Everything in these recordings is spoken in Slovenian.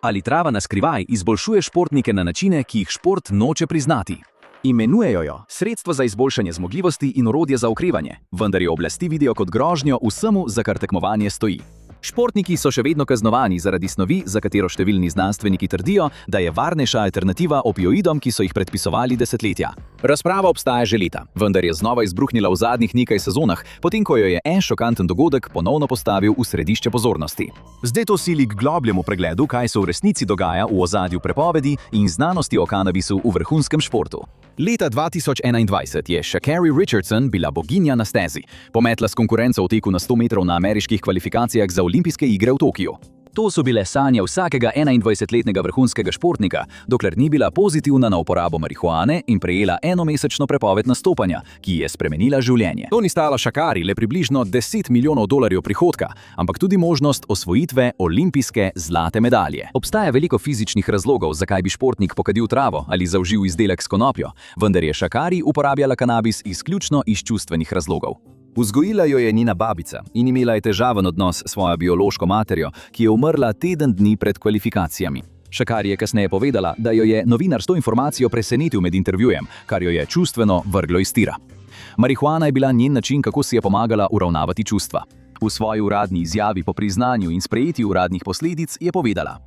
Ali trava na skrivaj izboljšuje športnike na načine, ki jih šport noče priznati? Imenujejo jo sredstvo za izboljšanje zmogljivosti in orodje za okrevanje, vendar jo oblasti vidijo kot grožnjo vsemu, za kar tekmovanje stoji. Športniki so še vedno kaznovani zaradi snovi, za katero številni znanstveniki trdijo, da je varnejša alternativa opioidom, ki so jih predpisovali desetletja. Razprava obstaja že leta, vendar je znova izbruhnila v zadnjih nekaj sezonah, potem ko jo je en šokanten dogodek ponovno postavil v središče pozornosti. Zdaj to sili k globljemu pregledu, kaj se v resnici dogaja v ozadju prepovedi in znanosti o kanabisu v vrhunskem športu. Leta 2021 je Sha'Carri Richardson bila boginja na stezi. Pometla s konkurenco v teku na 100 metrov na ameriških kvalifikacijah za olimpijske igre v Tokiu. To so bile sanje vsakega 21-letnega vrhunskega športnika, dokler ni bila pozitivna na uporabo marihuane in prejela enomesečno prepoved nastopanja, ki je spremenila življenje. To ni stalo Sha'Carri le približno $10 milijonov prihodka, ampak tudi možnost osvojitve olimpijske zlate medalje. Obstaja veliko fizičnih razlogov, zakaj bi športnik pokadil travo ali zaužil izdelek s konopljo, vendar je Sha'Carri uporabljala kanabis izključno iz čustvenih razlogov. Vzgojila jo je njena babica in imela je težaven odnos s svojo biološko materjo, ki je umrla teden dni pred kvalifikacijami. Sha'Carri je kasneje povedala, da jo je novinar s to informacijo presenetil med intervjujem, kar jo je čustveno vrglo iz tira. Marihuana je bila njen način, kako si je pomagala uravnavati čustva. V svoji uradni izjavi po priznanju in sprejetju uradnih posledic je povedala: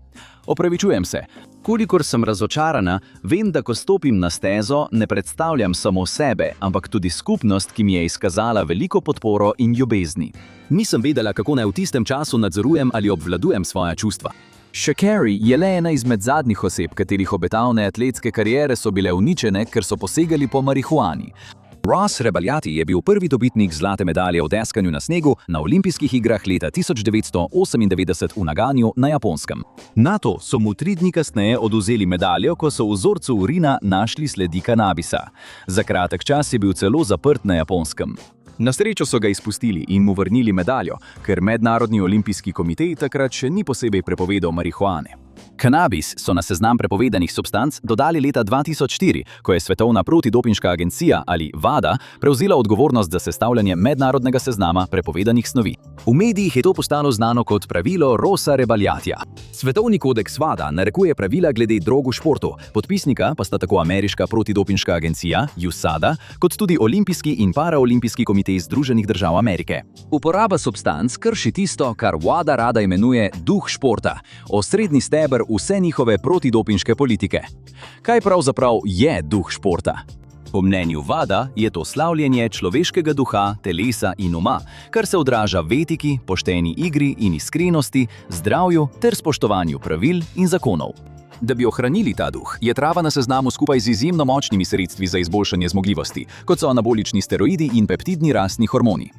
"Opravičujem se. Kolikor sem razočarana, vem, da ko stopim na stezo, ne predstavljam samo sebe, ampak tudi skupnost, ki mi je izkazala veliko podporo in ljubezni. Nisem vedela, kako naj v tistem času nadzorujem ali obvladujem svoja čustva." Sha'Carri je le ena izmed zadnjih oseb, katerih obetavne atletske kariere so bile uničene, ker so posegali po marihuani. Ross Rebagliati je bil prvi dobitnik zlate medalje v deskanju na snegu na olimpijskih igrah leta 1998 v Naganju na Japonskem. Na to so mu 3 dni kasneje odvzeli medaljo, ko so v vzorcu urina našli sledi kanabisa. Za kratek čas je bil celo zaprt na Japonskem. Na srečo so ga izpustili in mu vrnili medaljo, ker Mednarodni olimpijski komitej takrat še ni posebej prepovedal marihuane. Kanabis so na seznam prepovedanih substanc dodali leta 2004, ko je Svetovna protidopinška agencija ali WADA prevzela odgovornost za sestavljanje mednarodnega seznama prepovedanih snovi. V medijih je to postalo znano kot pravilo Rossa Rebagliatija. Svetovni kodeks WADA narekuje pravila glede drog v športu, podpisnika pa sta tako Ameriška protidopinška agencija USADA kot tudi Olimpijski in Paraolimpijski komitej Združenih držav Amerike. Uporaba substanc krši tisto, kar WADA rada imenuje duh športa, osrednji steber vse njihove protidopinške politike. Kaj pravzaprav je duh športa? Po mnenju WADA je to slavljenje človeškega duha, telesa in uma, kar se odraža v etiki, pošteni igri in iskrenosti, zdravju ter spoštovanju pravil in zakonov. Da bi ohranili ta duh, je trava na seznamu skupaj z izjemno močnimi sredstvi za izboljšanje zmogljivosti, kot so anabolični steroidi in peptidni rastni hormoni.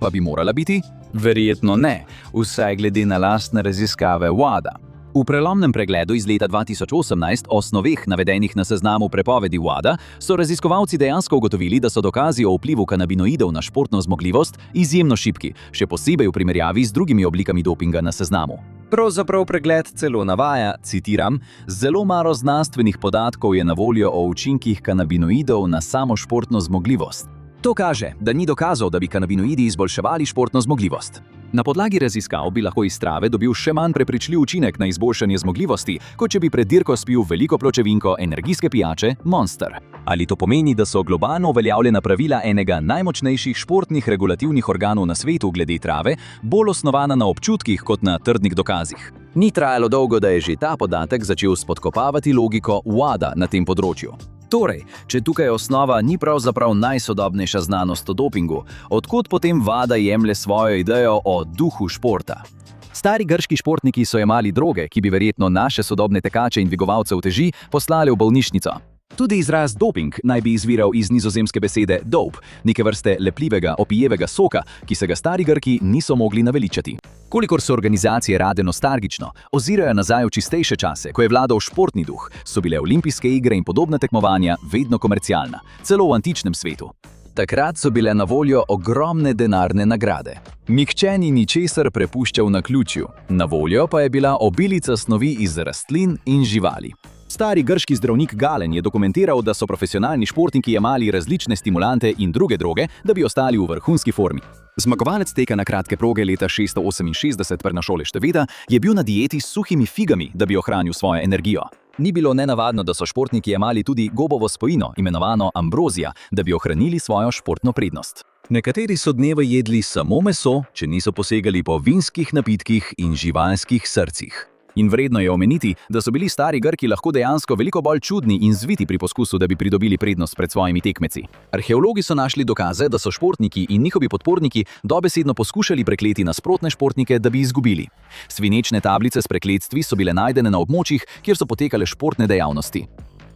Pa bi morala biti? Verjetno ne, vsaj glede na lastne raziskave WADA. V prelomnem pregledu iz leta 2018 o snoveh navedenih na seznamu prepovedi WADA so raziskovalci dejansko ugotovili, da so dokazi o vplivu kanabinoidov na športno zmogljivost izjemno šibki, še posebej v primerjavi z drugimi oblikami dopinga na seznamu. Pravzaprav pregled celo navaja, citiram, "Zelo malo znanstvenih podatkov je na voljo o učinkih kanabinoidov na samo športno zmogljivost." To kaže, da ni dokazov, da bi kanabinoidi izboljševali športno zmogljivost. Na podlagi raziskav bi lahko iz trave dobil še manj prepričljiv učinek na izboljšanje zmogljivosti, kot če bi pred dirko spil veliko pločevinko energijske pijače Monster. Ali to pomeni, da so globalno uveljavljena pravila enega najmočnejših športnih regulativnih organov na svetu glede trave bolj osnovana na občutkih kot na trdnih dokazih? Ni trajalo dolgo, da je že ta podatek začel spodkopavati logiko WADA na tem področju. Torej, če tukaj osnova ni pravzaprav najsodobnejša znanost o dopingu, odkot potem WADA jemlje svojo idejo o duhu športa? Stari grški športniki so jemali droge, ki bi verjetno naše sodobne tekače in dvigovalce uteži poslali v bolnišnico. Tudi izraz doping naj bi izviral iz nizozemske besede dope, neke vrste lepljivega opijevega soka, ki se ga stari Grki niso mogli naveličati. Kolikor so organizacije rade nostalgično ozirajo nazaj v čistejše čase, ko je vladal športni duh, so bile olimpijske igre in podobna tekmovanja vedno komercialna, celo v antičnem svetu. Takrat so bile na voljo ogromne denarne nagrade. Nihče ni ničesar prepuščal naključju, na voljo pa je bila obilica snovi iz rastlin in živali. Stari grški zdravnik Galen je dokumentiral, da so profesionalni športniki jemali različne stimulante in druge droge, da bi ostali v vrhunski formi. Zmagovalec teka na kratke proge leta 668 na šole Števeda je bil na dieti s suhimi figami, da bi ohranil svojo energijo. Ni bilo nenavadno, da so športniki jemali tudi gobovo spojino, imenovano ambrozija, da bi ohranili svojo športno prednost. Nekateri so dneve jedli samo meso, če niso posegali po vinskih napitkih in živalskih srcih. In vredno je omeniti, da so bili stari Grki lahko dejansko veliko bolj čudni in zviti pri poskusu, da bi pridobili prednost pred svojimi tekmeci. Arheologi so našli dokaze, da so športniki in njihovi podporniki dobesedno poskušali prekleti nasprotne športnike, da bi izgubili. Svinečne tablice s prekletstvi so bile najdene na območjih, kjer so potekale športne dejavnosti.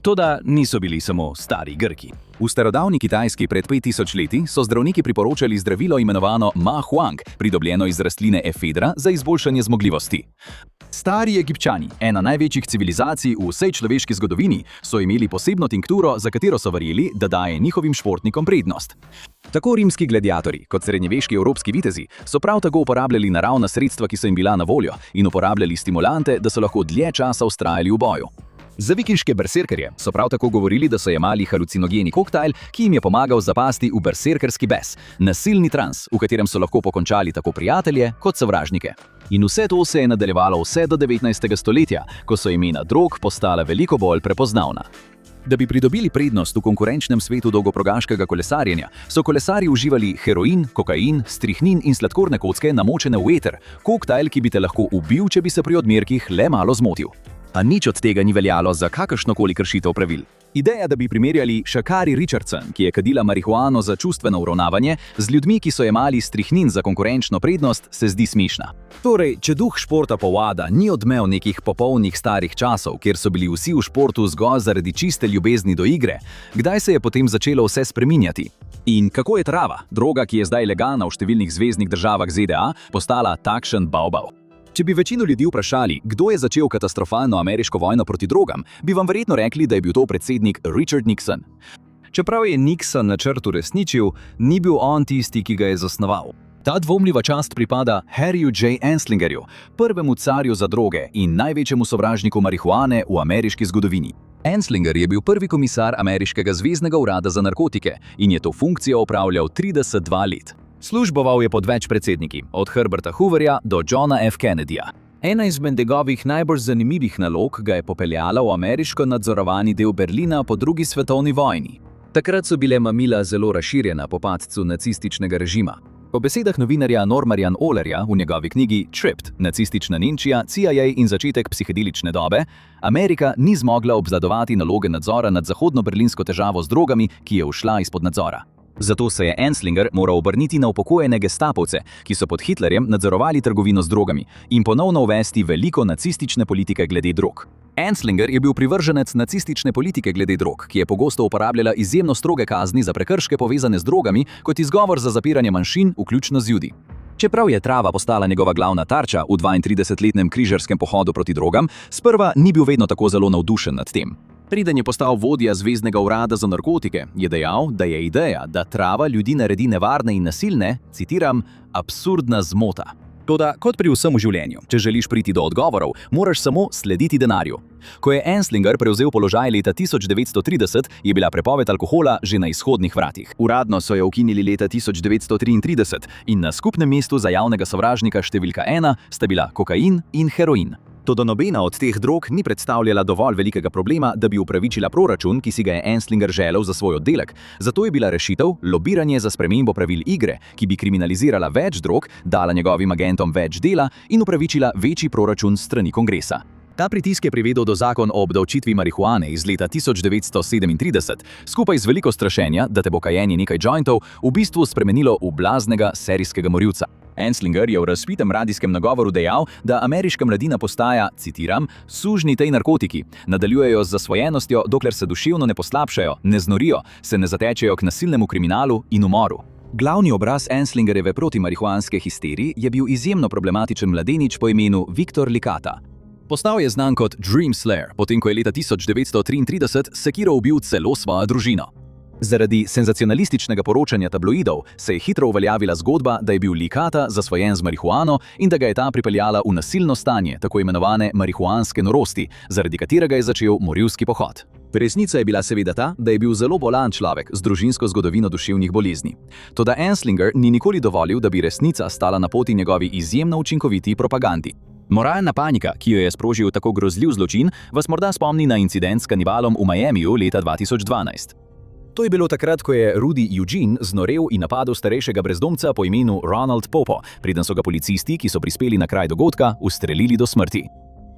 Toda niso bili samo stari Grki. V starodavni Kitajski pred 5000 leti so zdravniki priporočali zdravilo imenovano Ma Huang, pridobljeno iz rastline efedra za izboljšanje zmogljivosti. Stari Egipčani, ena največjih civilizacij v vsej človeški zgodovini, so imeli posebno tinkturo, za katero so verjeli, da daje njihovim športnikom prednost. Tako rimski gladiatorji kot srednjeveški evropski vitezi so prav tako uporabljali naravna sredstva, ki so jim bila na voljo, in uporabljali stimulante, da so lahko dlje časa vztrajali v boju. Za vikinške berserkerje so prav tako govorili, da so jemali halucinogeni koktajl, ki jim je pomagal zapasti v berserkerski bes, nasilni trans, v katerem so lahko pokončali tako prijatelje kot sovražnike. In vse to se je nadaljevalo vse do 19. stoletja, ko so imena drog postala veliko bolj prepoznavna. Da bi pridobili prednost v konkurenčnem svetu dolgoprogaškega kolesarjenja, so kolesarji uživali heroin, kokain, strihnin in sladkorne kocke namočene v eter, koktajl, ki bi te lahko ubil, če bi se pri odmerkih le malo zmotil. A nič od tega ni veljalo za kakršnokoli kršitev pravil. Ideja, da bi primerjali Sha'Carri Richardson, ki je kadila marihuano za čustveno uravnavanje, z ljudmi, ki so jemali strihnin za konkurenčno prednost, se zdi smešna. Torej, če duh športa povada ni odmev nekih popolnih starih časov, kjer so bili vsi v športu zgolj zaradi čiste ljubezni do igre, kdaj se je potem začelo vse spreminjati? In kako je trava, droga, ki je zdaj legalna v številnih zveznih državah ZDA, postala takšen bavbav? Če bi večino ljudi vprašali, kdo je začel katastrofalno ameriško vojno proti drogam, bi vam verjetno rekli, da je bil to predsednik Richard Nixon. Čeprav je Nixon načrt uresničil, ni bil on tisti, ki ga je zasnoval. Ta dvomljiva čast pripada Harryju J. Anslingerju, prvemu carju za droge in največjemu sovražniku marihuane v ameriški zgodovini. Anslinger je bil prvi komisar ameriškega zveznega urada za narkotike in je to funkcijo opravljal 32 let. Služboval je pod več predsedniki, od Herberta Hooverja do Johna F. Kennedyja. Ena izmed njegovih najbolj zanimivih nalog ga je popeljala v ameriško nadzorovani del Berlina po drugi svetovni vojni. Takrat so bile mamila zelo razširjena po padcu nacističnega režima. Po besedah novinarja Normarja Ohlerja v njegovi knjigi Tripped, nacistična Nemčija, CIA in začetek psihedelične dobe, Amerika ni zmogla obvladovati naloge nadzora nad zahodno-berlinsko težavo z drogami, ki je ušla izpod nadzora. Zato se je Anslinger moral obrniti na upokojene gestapovce, ki so pod Hitlerjem nadzorovali trgovino z drogami, in ponovno uvesti veliko nacistične politike glede drog. Anslinger je bil privrženec nacistične politike glede drog, ki je pogosto uporabljala izjemno stroge kazni za prekrške povezane z drogami kot izgovor za zapiranje manjšin, vključno z Judi. Čeprav je trava postala njegova glavna tarča v 32-letnem križarskem pohodu proti drogam, sprva ni bil vedno tako zelo navdušen nad tem. Preden je postal vodja Zveznega urada za narkotike, je dejal, da je ideja, da trava ljudi naredi nevarne in nasilne, citiram, absurdna zmota. Toda, kot pri vsem v življenju, če želiš priti do odgovorov, moraš samo slediti denarju. Ko je Anslinger prevzel položaj leta 1930, je bila prepoved alkohola že na izhodnih vratih. Uradno so jo ukinili leta 1933 in na skupnem mestu za javnega sovražnika številka 1 sta bila kokain in heroin. Toda nobena od teh drog ni predstavljala dovolj velikega problema, da bi upravičila proračun, ki si ga je Anslinger želel za svoj oddelek. Zato je bila rešitev lobiranje za spremembo pravil igre, ki bi kriminalizirala več drog, dala njegovim agentom več dela in upravičila večji proračun s strani kongresa. Ta pritisk je privedel do zakon o obdavčitvi marihuane iz leta 1937, skupaj z veliko strašenja, da te bo kajenje nekaj jointov v bistvu spremenilo v blaznega serijskega morilca. Anslinger je v razpitem radijskem nagovoru dejal, da ameriška mladina postaja, citiram, sužnji tej narkotiki, nadaljujejo z zasvojenostjo, dokler se duševno ne poslabšajo, ne znorijo, se ne zatečejo k nasilnemu kriminalu in umoru. Glavni obraz Anslingerjeve protimarihuanske histerije je bil izjemno problematičen mladenič po imenu Viktor Likata. Postal je znan kot Dream Slayer, potem ko je leta 1933 sekiro ubil celo svojo družino. Zaradi senzacionalističnega poročanja tabloidov se je hitro uveljavila zgodba, da je bil Likata zasvojen z marihuano in da ga je ta pripeljala v nasilno stanje, tako imenovane marihuanske norosti, zaradi katerega je začel morilski pohod. Resnica je bila seveda ta, da je bil zelo bolan človek z družinsko zgodovino duševnih bolezni. Toda Anslinger ni nikoli dovolil, da bi resnica stala na poti njegovi izjemno učinkoviti propagandi. Moralna panika, ki jo je sprožil tako grozljiv zločin, vas morda spomni na incident s kanibalom v Miamiju leta 2012. To je bilo takrat, ko je Rudy Eugene znorel in napadel starejšega brezdomca po imenu Ronald Popo, preden so ga policisti, ki so prispeli na kraj dogodka, ustrelili do smrti.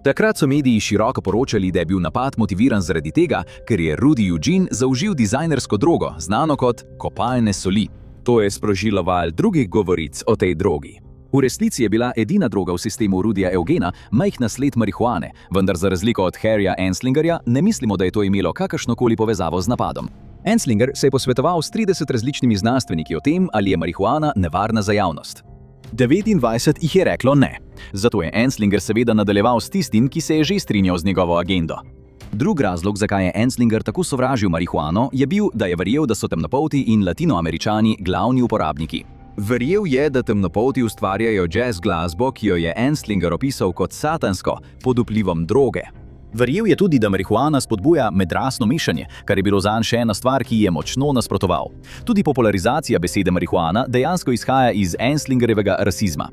Takrat so mediji široko poročali, da je bil napad motiviran zaradi tega, ker je Rudy Eugene zaužil dizajnersko drogo, znano kot kopalne soli. To je sprožilo val drugih govoric o tej drogi. V resnici je bila edina droga v sistemu Rudyja Eugena majhna sled marihuane, vendar za razliko od Harryja Anslingerja ne mislimo, da je to imelo kakršnokoli povezavo z napadom. Anslinger se je posvetoval s 30 različnimi znanstveniki o tem, ali je marihuana nevarna za javnost. 29 jih je reklo ne. Zato je Anslinger seveda nadaljeval s tistim, ki se je že strinjal z njegovo agendo. Drug razlog, zakaj je Anslinger tako sovražil marihuano, je bil, da je verjel, da so temnopolti in latinoameričani glavni uporabniki. Verjel je, da temnopolti ustvarjajo jazz glasbo, ki jo je Anslinger opisal kot satansko, pod vplivom droge. Verjel je tudi, da marihuana spodbuja medrasno mešanje, kar je bilo zanj še ena stvar, ki je močno nasprotoval. Tudi popularizacija besede marihuana dejansko izhaja iz Anslingerjevega rasizma.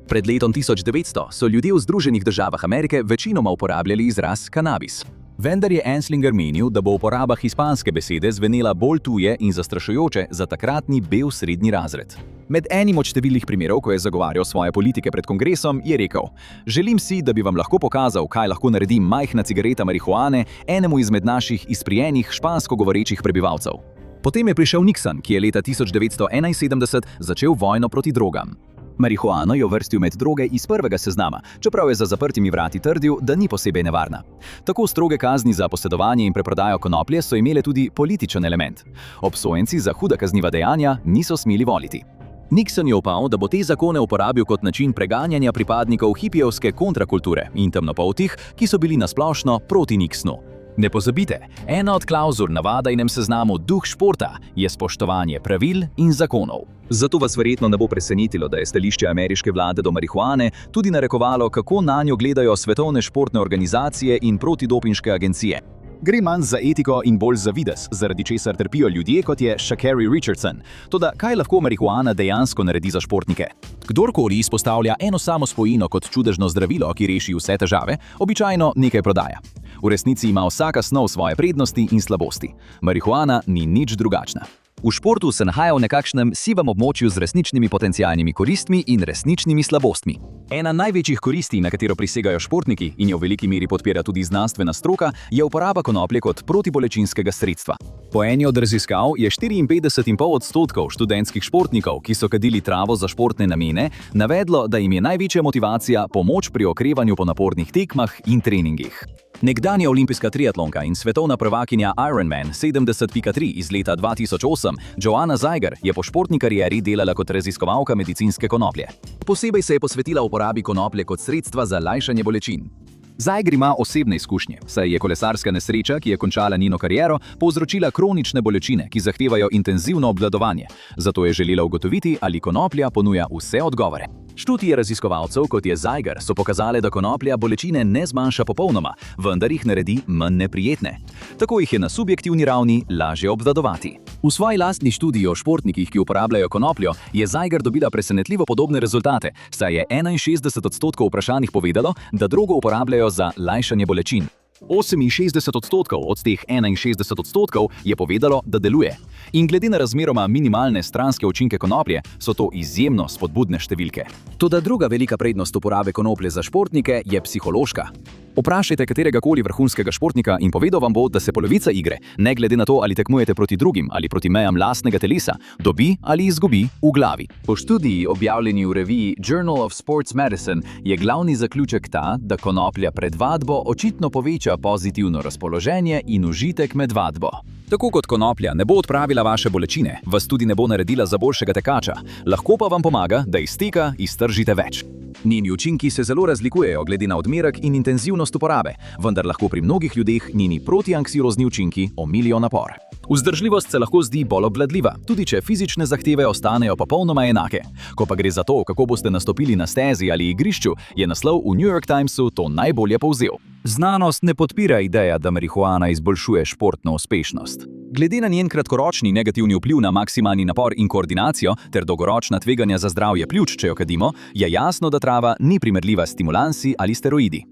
Pred letom 1900 so ljudje v Združenih državah Amerike večinoma uporabljali izraz kanabis. Vendar je Anslinger menil, da bo uporaba hispanske besede zvenela bolj tuje in zastrašujoče za takratni bel srednji razred. Med enim od številnih primerov, ko je zagovarjal svoje politike pred kongresom, je rekel: "Želim si, da bi vam lahko pokazal, kaj lahko naredi majhna cigareta marihuane enemu izmed naših izprijenih špansko govorečih prebivalcev." Potem je prišel Nixon, ki je leta 1971 začel vojno proti drogam. Marihuano je uvrstil med droge iz prvega seznama, čeprav je za zaprtimi vrati trdil, da ni posebej nevarna. Tako stroge kazni za posedovanje in preprodajo konoplje so imele tudi političen element. Obsojenci za huda kazniva dejanja niso smeli voliti. Nixon je upal, da bo te zakone uporabil kot način preganjanja pripadnikov hipijevske kontrakulture in temnopoltih, ki so bili nasplošno proti Nixonu. Ne pozabite, ena od klavzul na Vadajnem seznamu Duh športa je spoštovanje pravil in zakonov. Zato vas verjetno ne bo presenetilo, da je stališče ameriške vlade do marihuane tudi narekovalo, kako nanjo gledajo svetovne športne organizacije in protidopinške agencije. Gre manj za etiko in bolj za videz, zaradi česar trpijo ljudje, kot je Sha'Carri Richardson. Toda kaj lahko marihuana dejansko naredi za športnike? Kdorkoli izpostavlja eno samo spojino kot čudežno zdravilo, ki reši vse težave, običajno nekaj prodaja. V resnici ima vsaka snov svoje prednosti in slabosti. Marihuana ni nič drugačna. V športu se nahaja v nekakšnem sivem območju z resničnimi potencialnimi koristmi in resničnimi slabostmi. Ena največjih koristi, na katero prisegajo športniki in jo v veliki meri podpira tudi znanstvena stroka, je uporaba konoplje kot protibolečinskega sredstva. Po eni od raziskav je 54,5% študentskih športnikov, ki so kadili travo za športne namene, navedlo, da jim je največja motivacija pomoč pri okrevanju po napornih tekmah in treningih. Nekdanja olimpijska triatlonka in svetovna prvakinja Ironman 70.3 iz leta 2008, Joanna Zeiger, je po športni karieri delala kot raziskovalka medicinske konoplje. Posebej se je posvetila uporabi konoplje kot sredstva za lajšanje bolečin. Zeiger ima osebne izkušnje, saj je kolesarska nesreča, ki je končala njeno kariero, povzročila kronične bolečine, ki zahtevajo intenzivno obvladovanje. Zato je želela ugotoviti, ali konoplja ponuja vse odgovore. Študije raziskovalcev, kot je Zeiger, so pokazale, da konoplja bolečine ne zmanjša popolnoma, vendar jih naredi manj neprijetne. Tako jih je na subjektivni ravni lažje obvladovati. V svoji lastni študiji o športnikih, ki uporabljajo konopljo, je Zeiger dobila presenetljivo podobne rezultate, saj je 61% vprašanih povedalo, da drogo uporabljajo za lajšanje bolečin. 68% od teh 61% je povedalo, da deluje. In glede na razmeroma minimalne stranske učinke konoplje, so to izjemno spodbudne številke. Toda druga velika prednost uporabe konoplje za športnike je psihološka. Vprašajte kateregakoli vrhunskega športnika in povedal vam bo, da se polovica igre, ne glede na to, ali tekmujete proti drugim ali proti mejam lastnega telesa, dobi ali izgubi v glavi. Po študiji, objavljeni v reviji Journal of Sports Medicine, je glavni zaključek ta, da konoplja pred vadbo očitno poveča pozitivno razpoloženje in užitek med vadbo. Tako kot konoplja ne bo odpravila vaše bolečine, vas tudi ne bo naredila za boljšega tekača, lahko pa vam pomaga, da iz teka iztržite več. Njeni učinki se zelo razlikujejo glede na odmerek in intenzivnost uporabe, vendar lahko pri mnogih ljudeh njeni protianksiozni učinki omilijo napor. Vzdržljivost se lahko zdi bolj obvladljiva, tudi če fizične zahteve ostanejo popolnoma enake. Ko pa gre za to, kako boste nastopili na stezi ali igrišču, je naslov v New York Timesu to najbolje povzel. Znanost ne podpira ideja, da marihuana izboljšuje športno uspešnost. Glede na njen kratkoročni negativni vpliv na maksimalni napor in koordinacijo ter dolgoročna tveganja za zdravje pljuč, če jo kadimo, je jasno, da trava ni primerljiva s stimulansi ali steroidi.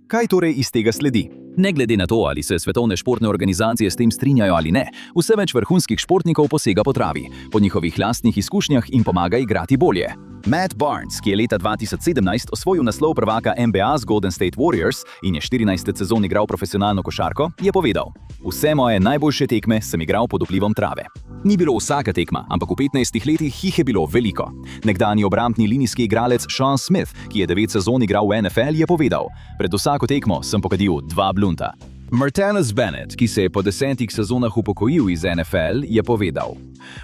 Kaj torej iz tega sledi? Ne glede na to, ali se svetovne športne organizacije s tem strinjajo ali ne, vse več vrhunskih športnikov posega po travi, po njihovih lastnih izkušnjah in pomaga igrati bolje. Matt Barnes, ki je leta 2017 osvojil naslov prvaka NBA z Golden State Warriors in je 14. sezon igral profesionalno košarko, je povedal: "Vse moje najboljše tekme sem igral pod vplivom trave." Ni bilo vsaka tekma, ampak v 15 letih jih je bilo veliko. Nekdanji obrambni linijski igralec Sean Smith, ki je 9 sezon igral v NFL, je povedal: "Pred vsako tekmo sem pokadil 2 blunta." Martellus Bennett, ki se je po 10 sezonah upokojil iz NFL, je povedal: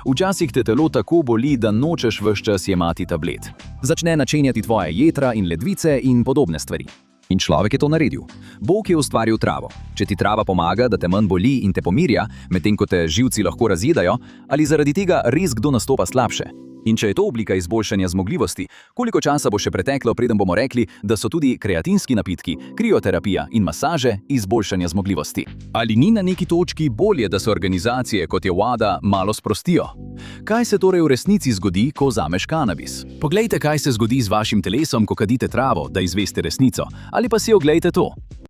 "Včasih te telo tako boli, da nočeš ves čas jemati tablet. Začne načenjati tvoje jetra in ledvice in podobne stvari." In človek je to naredil. Bog je ustvaril travo. Če ti trava pomaga, da te manj boli in te pomirja, medtem ko te živci lahko razjedajo, ali zaradi tega res kdo nastopa slabše? In če je to oblika izboljšanja zmogljivosti, koliko časa bo še preteklo, preden bomo rekli, da so tudi kreatinski napitki, krioterapija in masaže izboljšanja zmogljivosti? Ali ni na neki točki bolje, da se organizacije, kot je WADA, malo sprostijo? Kaj se torej v resnici zgodi, ko vzameš kanabis? Poglejte, kaj se zgodi z vašim telesom, ko kadite travo, da izveste resnico, ali pa si oglejte to.